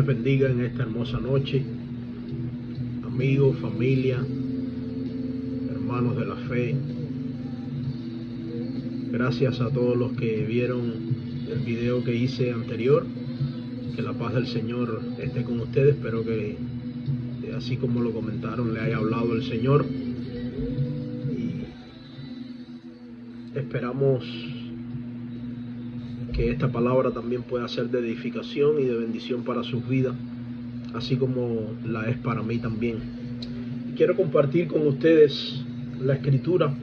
les bendiga en esta hermosa noche, amigos, familia, hermanos de la fe. Gracias a todos los que vieron el video que hice anterior. Que la paz del Señor esté con ustedes. Espero que, así como lo comentaron, le haya hablado el Señor. Y esperamos que esta palabra también pueda ser de edificación y de bendición para sus vidas, así como la es para mí también. Quiero compartir con ustedes la escritura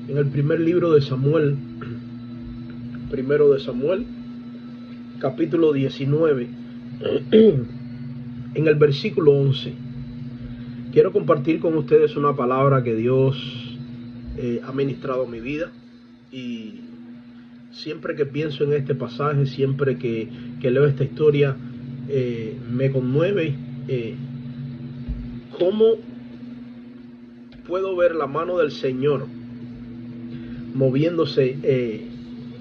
en el primer libro de Samuel, capítulo 19, en el versículo 11. Quiero compartir con ustedes una palabra que Dios ha ministrado a mi vida, y siempre que pienso en este pasaje, siempre que leo esta historia, me conmueve cómo puedo ver la mano del Señor moviéndose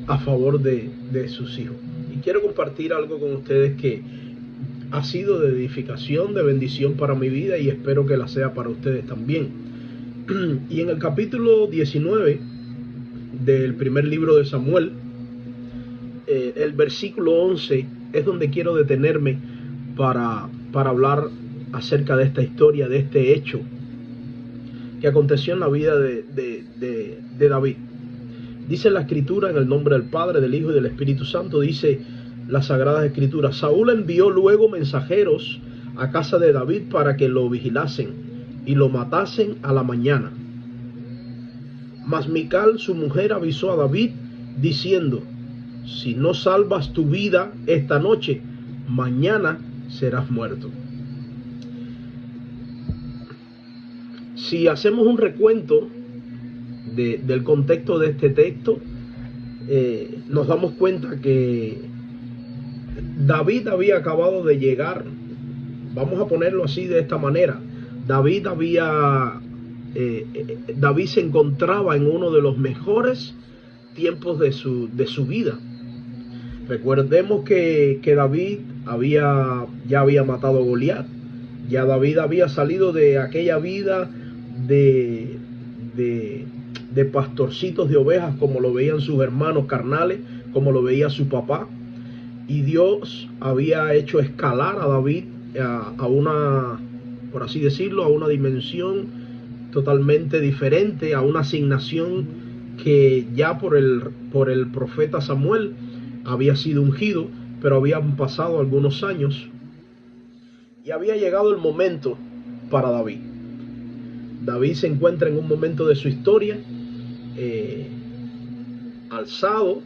a favor de sus hijos. Y quiero compartir algo con ustedes que ha sido de edificación, de bendición para mi vida, y espero que la sea para ustedes también. Y en el capítulo 19 del primer libro de Samuel, el versículo 11 es donde quiero detenerme para hablar acerca de esta historia, de este hecho que aconteció en la vida de David. Dice la escritura, en el nombre del Padre, del Hijo y del Espíritu Santo, dice las Sagradas Escrituras: Saúl envió luego mensajeros a casa de David para que lo vigilasen y lo matasen a la mañana. Mas Mical, su mujer, avisó a David diciendo: si no salvas tu vida esta noche, mañana serás muerto. Si hacemos un recuento del contexto de este texto, nos damos cuenta que David había acabado de llegar. Vamos a ponerlo así, de esta manera. David se encontraba en uno de los mejores tiempos de su vida. Recordemos que David ya había matado a Goliat. Ya David había salido de aquella vida de pastorcitos de ovejas, como lo veían sus hermanos carnales, como lo veía su papá. Y Dios había hecho escalar a David a una, por así decirlo, a una dimensión totalmente diferente, a una asignación que ya por el profeta Samuel había sido ungido, pero habían pasado algunos años y había llegado el momento para David. David se encuentra en un momento de su historia alzado,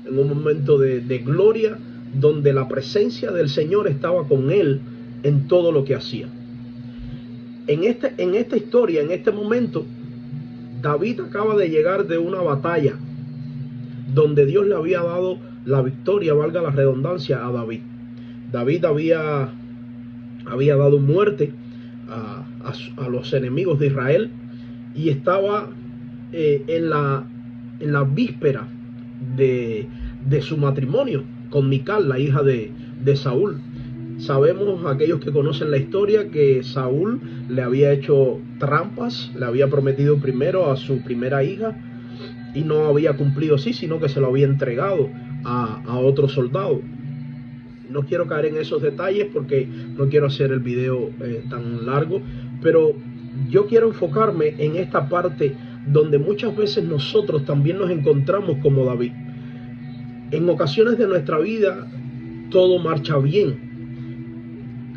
en un momento de gloria, donde la presencia del Señor estaba con él en todo lo que hacía. En esta historia, en este momento, David acaba de llegar de una batalla donde Dios le había dado la victoria, valga la redundancia, a David. David había dado muerte a los enemigos de Israel, y estaba en la víspera de su matrimonio con Mical, la hija de Saúl. Sabemos, aquellos que conocen la historia, que Saúl le había hecho trampas, le había prometido primero a su primera hija y no había cumplido así, sino que se lo había entregado a otro soldado. No quiero caer en esos detalles porque no quiero hacer el video tan largo, pero yo quiero enfocarme en esta parte donde muchas veces nosotros también nos encontramos como David. En ocasiones de nuestra vida todo marcha bien,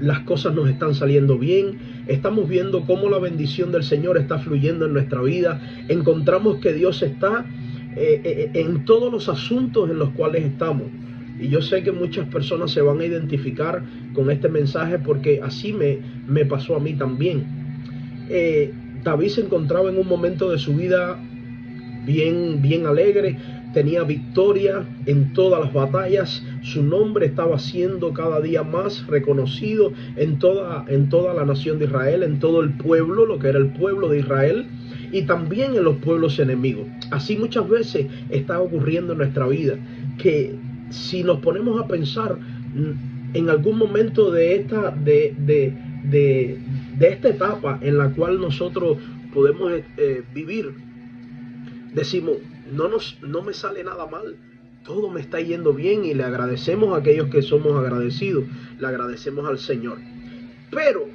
las cosas nos están saliendo bien, estamos viendo cómo la bendición del Señor está fluyendo en nuestra vida, encontramos que Dios está en todos los asuntos en los cuales estamos. Y yo sé que muchas personas se van a identificar con este mensaje porque así me pasó a mí también. David se encontraba en un momento de su vida bien alegre, tenía victoria en todas las batallas, su nombre estaba siendo cada día más reconocido en toda la nación de Israel, en todo el pueblo, lo que era el pueblo de Israel, y también en los pueblos enemigos. Así muchas veces está ocurriendo en nuestra vida, que si nos ponemos a pensar, en algún momento de esta etapa en la cual nosotros podemos vivir, decimos, no me sale nada mal, todo me está yendo bien, y le agradecemos a aquellos que somos agradecidos, le agradecemos al Señor. Pero,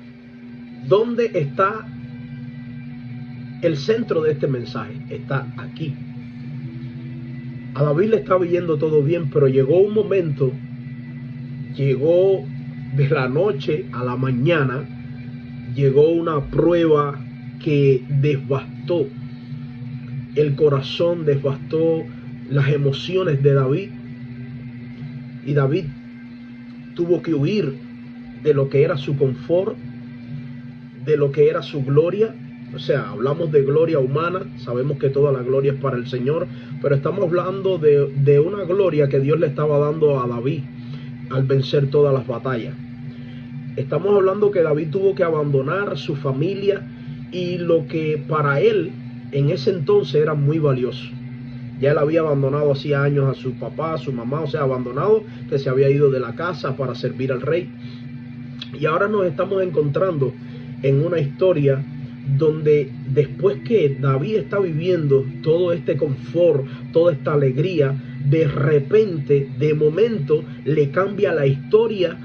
¿dónde está el centro de este mensaje? Está aquí. A David le estaba yendo todo bien, pero llegó un momento, llegó de la noche a la mañana, llegó una prueba que devastó el corazón, devastó las emociones de David, y David tuvo que huir de lo que era su confort, de lo que era su gloria. O sea, hablamos de gloria humana, sabemos que toda la gloria es para el Señor, pero estamos hablando de una gloria que Dios le estaba dando a David al vencer todas las batallas. Estamos hablando que David tuvo que abandonar su familia y lo que para él en ese entonces era muy valioso. Ya él había abandonado hacía años a su papá, a su mamá, o sea, abandonado, que se había ido de la casa para servir al rey. Y ahora nos estamos encontrando en una historia donde después que David está viviendo todo este confort, toda esta alegría, de repente, de momento, le cambia la historia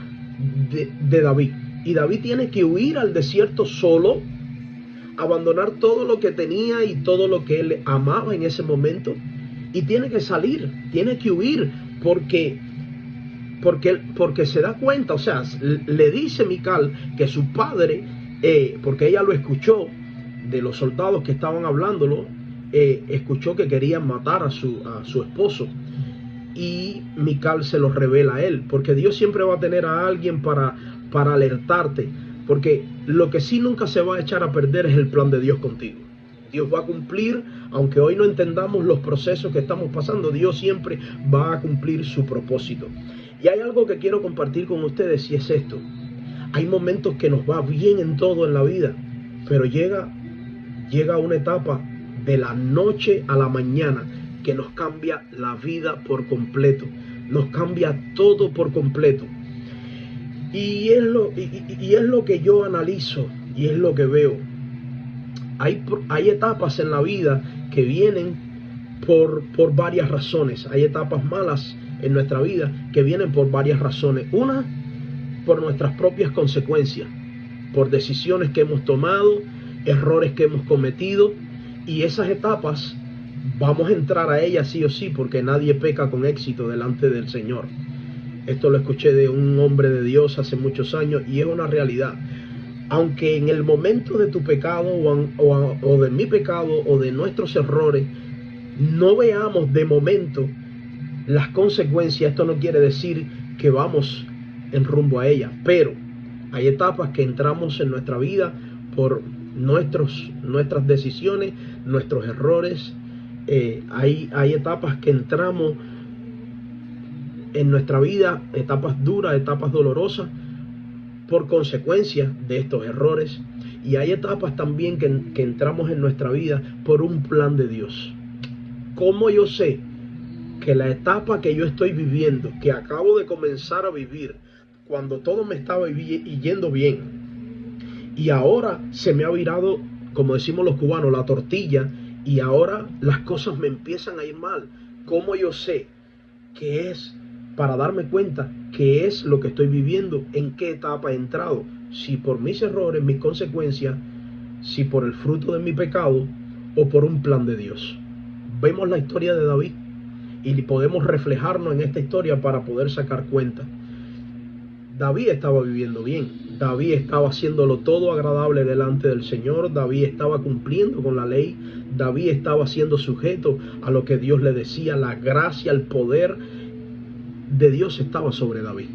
de David. Y David tiene que huir al desierto solo, abandonar todo lo que tenía y todo lo que él amaba en ese momento, y tiene que salir, tiene que huir, porque se da cuenta, o sea, le dice Mical que su padre, porque ella lo escuchó de los soldados que estaban hablándolo, escuchó que querían matar a su esposo, y Mical se lo revela a él, porque Dios siempre va a tener a alguien para alertarte, porque lo que sí nunca se va a echar a perder es el plan de Dios contigo. Dios va a cumplir, aunque hoy no entendamos los procesos que estamos pasando, Dios siempre va a cumplir su propósito. Y hay algo que quiero compartir con ustedes, y es esto: hay momentos que nos va bien en todo en la vida, pero llega una etapa de la noche a la mañana que nos cambia la vida por completo, nos cambia todo por completo. Y es lo que yo analizo, y es lo que veo. Hay etapas en la vida que vienen por varias razones. Hay etapas malas en nuestra vida que vienen por varias razones. Una, por nuestras propias consecuencias, por decisiones que hemos tomado, errores que hemos cometido, y esas etapas vamos a entrar a ellas sí o sí, porque nadie peca con éxito delante del Señor. Esto lo escuché de un hombre de Dios hace muchos años, y es una realidad. Aunque en el momento de tu pecado o de mi pecado o de nuestros errores no veamos de momento las consecuencias, esto no quiere decir que vamos en rumbo a ellas, pero hay etapas que entramos en nuestra vida por nuestras decisiones, nuestros errores. Hay etapas que entramos en nuestra vida, etapas duras, etapas dolorosas, por consecuencia de estos errores. Y hay etapas también que entramos en nuestra vida por un plan de Dios. ¿Cómo yo sé que la etapa que yo estoy viviendo, que acabo de comenzar a vivir, cuando todo me estaba yendo bien, y ahora se me ha virado, como decimos los cubanos, la tortilla, y ahora las cosas me empiezan a ir mal? ¿Cómo yo sé que es para darme cuenta qué es lo que estoy viviendo, en qué etapa he entrado? Si por mis errores, mis consecuencias, si por el fruto de mi pecado, o por un plan de Dios. Vemos la historia de David y podemos reflejarnos en esta historia para poder sacar cuenta. David estaba viviendo bien, David estaba haciéndolo todo agradable delante del Señor, David estaba cumpliendo con la ley, David estaba siendo sujeto a lo que Dios le decía, la gracia, el poder de Dios estaba sobre David.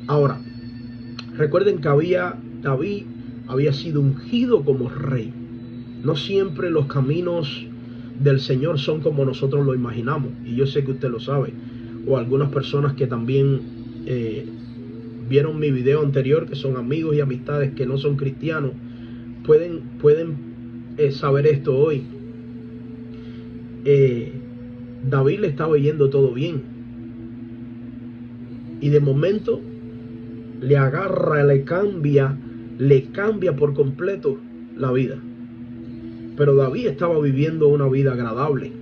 Ahora, recuerden que David había sido ungido como rey. No siempre los caminos del Señor son como nosotros lo imaginamos, y yo sé que usted lo sabe, o algunas personas que también vieron mi video anterior, que son amigos y amistades que no son cristianos, pueden saber esto hoy. David le estaba yendo todo bien, y de momento le agarra, le cambia por completo la vida. Pero David estaba viviendo una vida agradable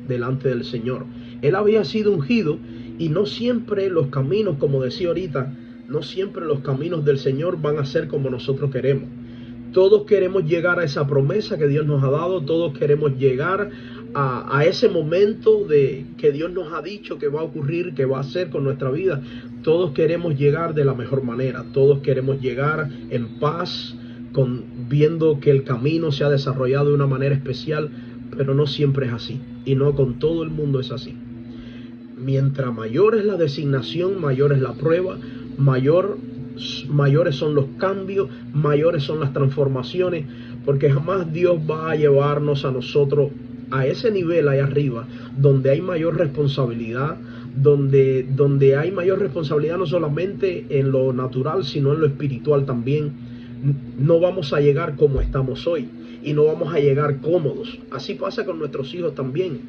delante del Señor. Él había sido ungido y no siempre los caminos, como decía ahorita, no siempre los caminos del Señor van a ser como nosotros queremos. Todos queremos llegar a esa promesa que Dios nos ha dado, todos queremos llegar a ese momento de que Dios nos ha dicho que va a ocurrir, que va a hacer con nuestra vida. Todos queremos llegar de la mejor manera, todos queremos llegar en paz, viendo que el camino se ha desarrollado de una manera especial, pero no siempre es así, y no con todo el mundo es así. Mientras mayor es la designación, mayor es la prueba, mayores son los cambios, mayores son las transformaciones, porque jamás Dios va a llevarnos a nosotros a ese nivel ahí arriba, donde hay mayor responsabilidad, donde hay mayor responsabilidad no solamente en lo natural, sino en lo espiritual también. No vamos a llegar como estamos hoy y no vamos a llegar cómodos. Así pasa con nuestros hijos también.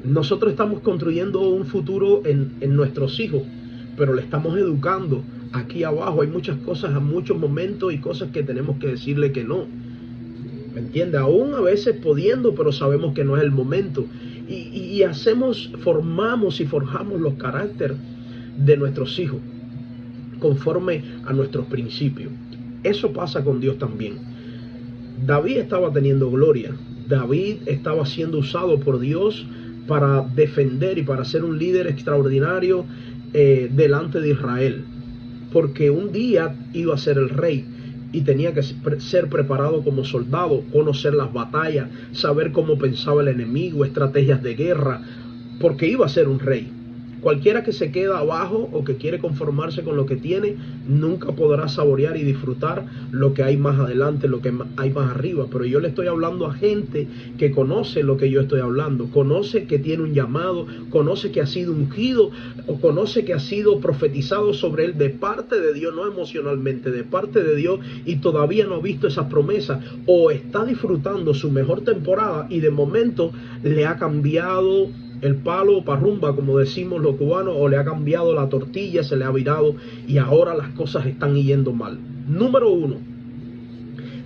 Nosotros estamos construyendo un futuro en nuestros hijos, pero le estamos educando aquí abajo. Hay muchas cosas, muchos momentos y cosas que tenemos que decirle que no. ¿Me entiende? Aún a veces pudiendo, pero sabemos que no es el momento. Y formamos y forjamos los caracteres de nuestros hijos conforme a nuestros principios. Eso pasa con Dios también. David estaba teniendo gloria. David estaba siendo usado por Dios para defender y para ser un líder extraordinario delante de Israel. Porque un día iba a ser el rey y tenía que ser preparado como soldado, conocer las batallas, saber cómo pensaba el enemigo, estrategias de guerra, porque iba a ser un rey. Cualquiera que se queda abajo o que quiere conformarse con lo que tiene, nunca podrá saborear y disfrutar lo que hay más adelante, lo que hay más arriba. Pero yo le estoy hablando a gente que conoce lo que yo estoy hablando, conoce que tiene un llamado, conoce que ha sido ungido, o conoce que ha sido profetizado sobre él de parte de Dios, no emocionalmente, de parte de Dios, y todavía no ha visto esas promesas, o está disfrutando su mejor temporada y de momento le ha cambiado el palo para rumba, como decimos los cubanos, o le ha cambiado la tortilla, se le ha virado y ahora las cosas están yendo mal. Número uno,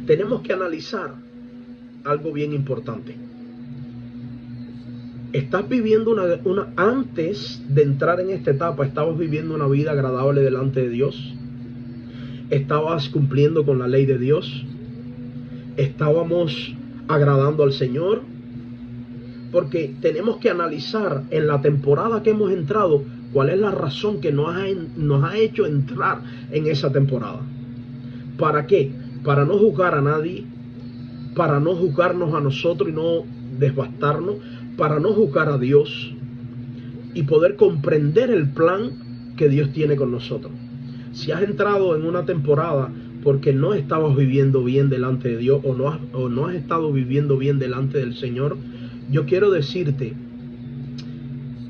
tenemos que analizar algo bien importante. ¿Estás viviendo antes de entrar en esta etapa, estabas viviendo una vida agradable delante de Dios? ¿Estabas cumpliendo con la ley de Dios? ¿Estábamos agradando al Señor? Porque tenemos que analizar en la temporada que hemos entrado, cuál es la razón que nos ha hecho entrar en esa temporada. ¿Para qué? Para no juzgar a nadie, para no juzgarnos a nosotros y no desbastarnos, para no juzgar a Dios y poder comprender el plan que Dios tiene con nosotros. Si has entrado en una temporada porque no estabas viviendo bien delante de Dios o no has estado viviendo bien delante del Señor, yo quiero decirte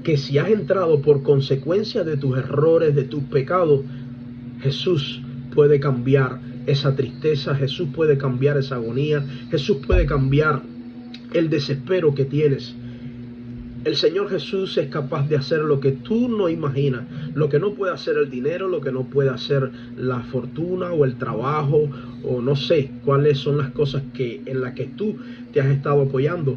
que si has entrado por consecuencia de tus errores, de tus pecados, Jesús puede cambiar esa tristeza, Jesús puede cambiar esa agonía, Jesús puede cambiar el desespero que tienes. El Señor Jesús es capaz de hacer lo que tú no imaginas, lo que no puede hacer el dinero, lo que no puede hacer la fortuna o el trabajo, o no sé cuáles son las cosas en las que tú te has estado apoyando.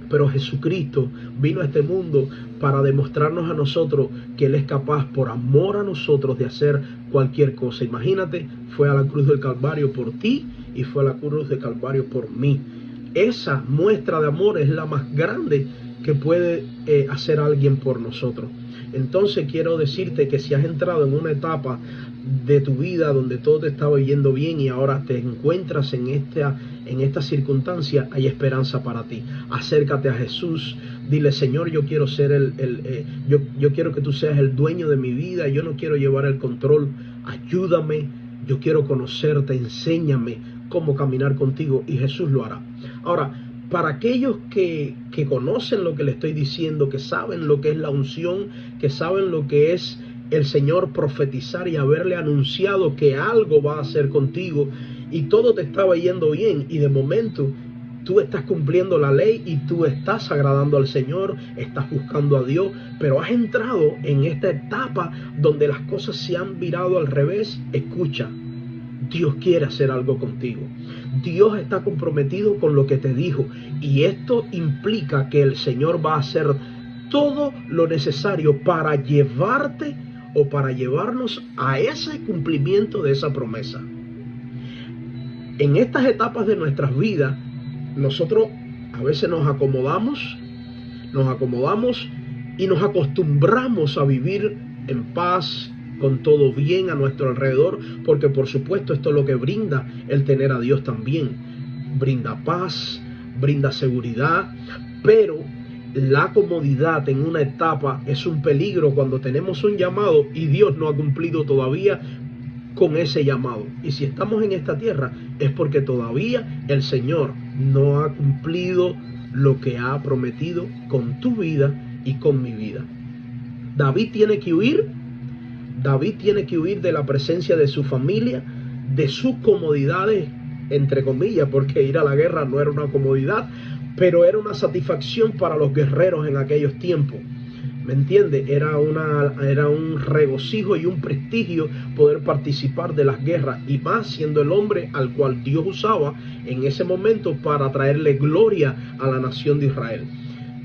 Pero Jesucristo vino a este mundo para demostrarnos a nosotros que Él es capaz, por amor a nosotros, de hacer cualquier cosa. Imagínate, fue a la cruz del Calvario por ti y fue a la cruz del Calvario por mí. Esa muestra de amor es la más grande que puede hacer alguien por nosotros. Entonces quiero decirte que si has entrado en una etapa de tu vida donde todo te estaba yendo bien y ahora te encuentras en esta circunstancia, hay esperanza para ti. Acércate a Jesús, dile: Señor, yo quiero ser yo quiero que tú seas el dueño de mi vida, yo no quiero llevar el control, ayúdame, yo quiero conocerte, enséñame cómo caminar contigo, y Jesús lo hará. Ahora, para aquellos que conocen lo que le estoy diciendo, que saben lo que es la unción, que saben lo que es el Señor profetizar y haberle anunciado que algo va a hacer contigo y todo te estaba yendo bien y de momento tú estás cumpliendo la ley y tú estás agradando al Señor, estás buscando a Dios, pero has entrado en esta etapa donde las cosas se han virado al revés. Escucha, Dios quiere hacer algo contigo. Dios está comprometido con lo que te dijo, y esto implica que el Señor va a hacer todo lo necesario para llevarte o para llevarnos a ese cumplimiento de esa promesa. En estas etapas de nuestras vidas, nosotros a veces nos acomodamos y nos acostumbramos a vivir en paz, con todo bien a nuestro alrededor, porque por supuesto esto es lo que brinda el tener a Dios también. Brinda paz, brinda seguridad, pero la comodidad en una etapa es un peligro cuando tenemos un llamado y Dios no ha cumplido todavía con ese llamado. Y si estamos en esta tierra es porque todavía el Señor no ha cumplido lo que ha prometido con tu vida y con mi vida. David tiene que huir de la presencia de su familia, de sus comodidades, entre comillas, porque ir a la guerra no era una comodidad, pero era una satisfacción para los guerreros en aquellos tiempos. ¿Me entiende? Era un regocijo y un prestigio poder participar de las guerras, y más siendo el hombre al cual Dios usaba en ese momento para traerle gloria a la nación de Israel.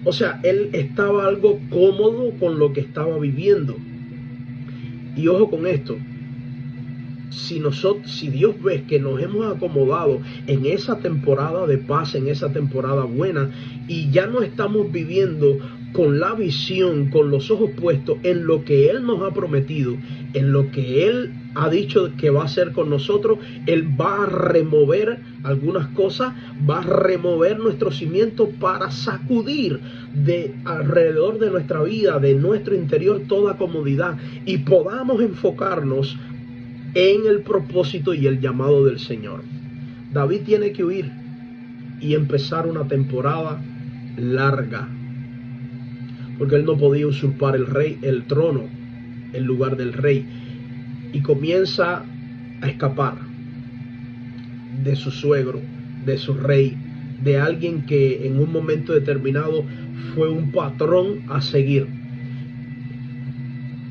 O sea, él estaba algo cómodo con lo que estaba viviendo. Y ojo con esto, si Dios ve que nos hemos acomodado en esa temporada de paz, en esa temporada buena, y ya no estamos viviendo con la visión, con los ojos puestos en lo que Él nos ha prometido, en lo que Él ha dicho que va a hacer con nosotros, Él va a remover algunas cosas, va a remover nuestros cimientos para sacudir de alrededor de nuestra vida, de nuestro interior, toda comodidad, y podamos enfocarnos en el propósito y el llamado del Señor. David tiene que huir y empezar una temporada larga, porque él no podía usurpar el trono, el lugar del rey, y comienza a escapar de su suegro, de su rey, de alguien que en un momento determinado fue un patrón a seguir.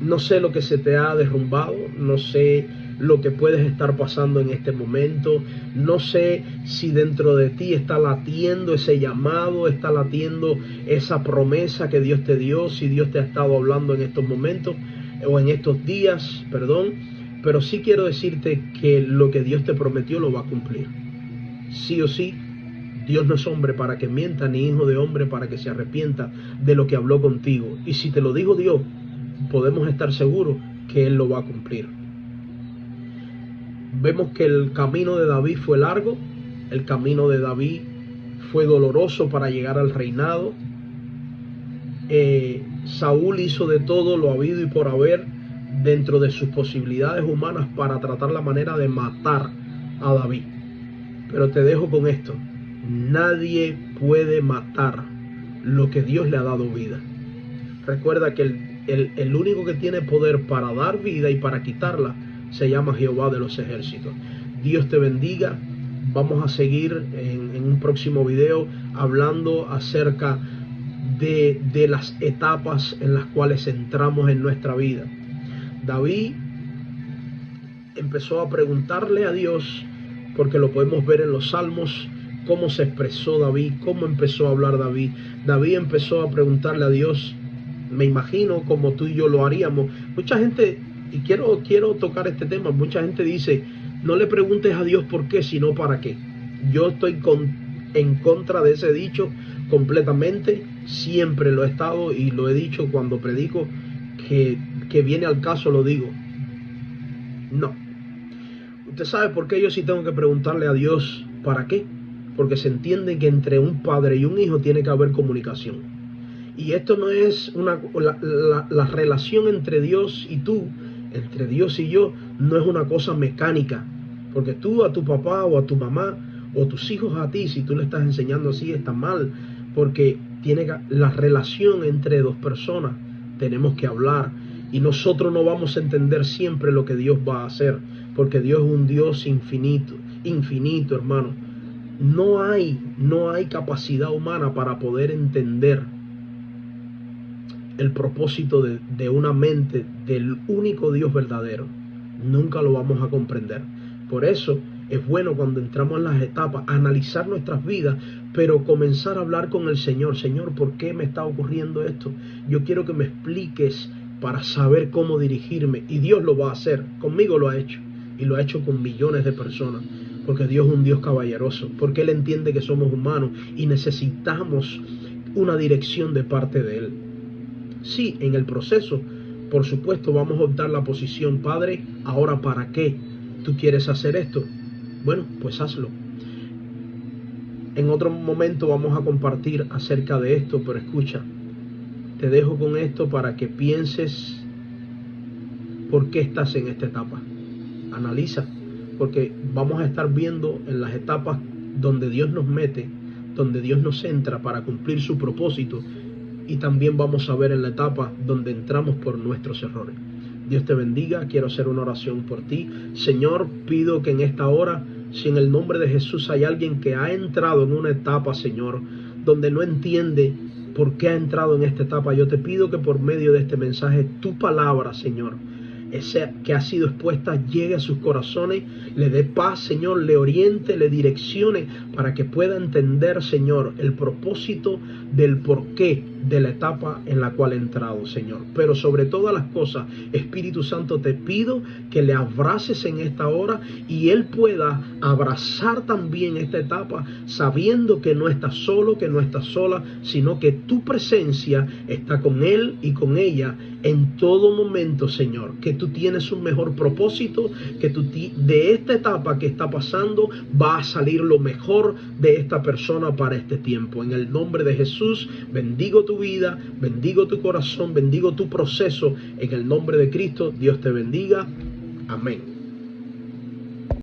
No sé lo que se te ha derrumbado, no sé lo que puedes estar pasando en este momento, no sé si dentro de ti está latiendo ese llamado, está latiendo esa promesa que Dios te dio, si Dios te ha estado hablando en estos momentos o en estos días, perdón, pero sí quiero decirte que lo que Dios te prometió lo va a cumplir, sí o sí. Dios no es hombre para que mienta, ni hijo de hombre para que se arrepienta de lo que habló contigo, y si te lo dijo Dios, podemos estar seguros que Él lo va a cumplir. Vemos que el camino de David fue largo, el camino de David fue doloroso para llegar al reinado. Saúl hizo de todo lo habido y por haber dentro de sus posibilidades humanas para tratar la manera de matar a David. Pero te dejo con esto: nadie puede matar lo que Dios le ha dado vida. Recuerda que el único que tiene poder para dar vida y para quitarla se llama Jehová de los ejércitos. Dios te bendiga. Vamos a seguir en un próximo video hablando acerca de las etapas en las cuales entramos en nuestra vida. David empezó a preguntarle a Dios, porque lo podemos ver en los Salmos, cómo se expresó David, cómo empezó a hablar David. David empezó a preguntarle a Dios, me imagino como tú y yo lo haríamos. Mucha gente, y quiero tocar este tema, mucha gente dice, no le preguntes a Dios por qué, sino para qué. Yo estoy en contra de ese dicho completamente, siempre lo he estado y lo he dicho cuando predico, que viene al caso lo digo. No. Usted sabe por qué yo sí tengo que preguntarle a Dios para qué, porque se entiende que entre un padre y un hijo tiene que haber comunicación. Y esto no es la relación entre Dios y tú, entre Dios y yo, no es una cosa mecánica, porque tú a tu papá o a tu mamá o tus hijos a ti, si tú le estás enseñando así, está mal, porque la relación entre dos personas, tenemos que hablar, y nosotros no vamos a entender siempre lo que Dios va a hacer, porque Dios es un Dios infinito, hermano. no hay capacidad humana para poder entender el propósito de una mente del único Dios verdadero. Nunca lo vamos a comprender. Por eso es bueno cuando entramos en las etapas, analizar nuestras vidas, pero comenzar a hablar con el Señor. Señor, ¿por qué me está ocurriendo esto? Yo quiero que me expliques para saber cómo dirigirme. Y Dios lo va a hacer. Conmigo lo ha hecho. Y lo ha hecho con millones de personas. Porque Dios es un Dios caballeroso. Porque Él entiende que somos humanos y necesitamos una dirección de parte de Él. Sí, en el proceso, por supuesto, vamos a optar la posición, Padre, ¿ahora para qué tú quieres hacer esto? Bueno, pues hazlo. En otro momento vamos a compartir acerca de esto, pero escucha, te dejo con esto para que pienses por qué estás en esta etapa. Analiza, porque vamos a estar viendo en las etapas donde Dios nos mete, donde Dios nos entra para cumplir su propósito, y también vamos a ver en la etapa donde entramos por nuestros errores. Dios te bendiga. Quiero hacer una oración por ti. Señor, pido que en esta hora, si en el nombre de Jesús hay alguien que ha entrado en una etapa, Señor, donde no entiende por qué ha entrado en esta etapa, yo te pido que por medio de este mensaje, tu palabra, Señor, ese que ha sido expuesta, llegue a sus corazones, le dé paz, Señor, le oriente, le direccione para que pueda entender, Señor, el propósito del porqué de la etapa en la cual ha entrado, Señor. Pero sobre todas las cosas, Espíritu Santo, te pido que le abraces en esta hora y Él pueda abrazar también esta etapa, sabiendo que no está solo, que no está sola, sino que tu presencia está con Él y con ella en todo momento, Señor. Que tú tienes un mejor propósito, que de esta etapa que está pasando va a salir lo mejor de esta persona para este tiempo. En el nombre de Jesús, bendigo tu vida, bendigo tu corazón, bendigo tu proceso. En el nombre de Cristo, Dios te bendiga. Amén.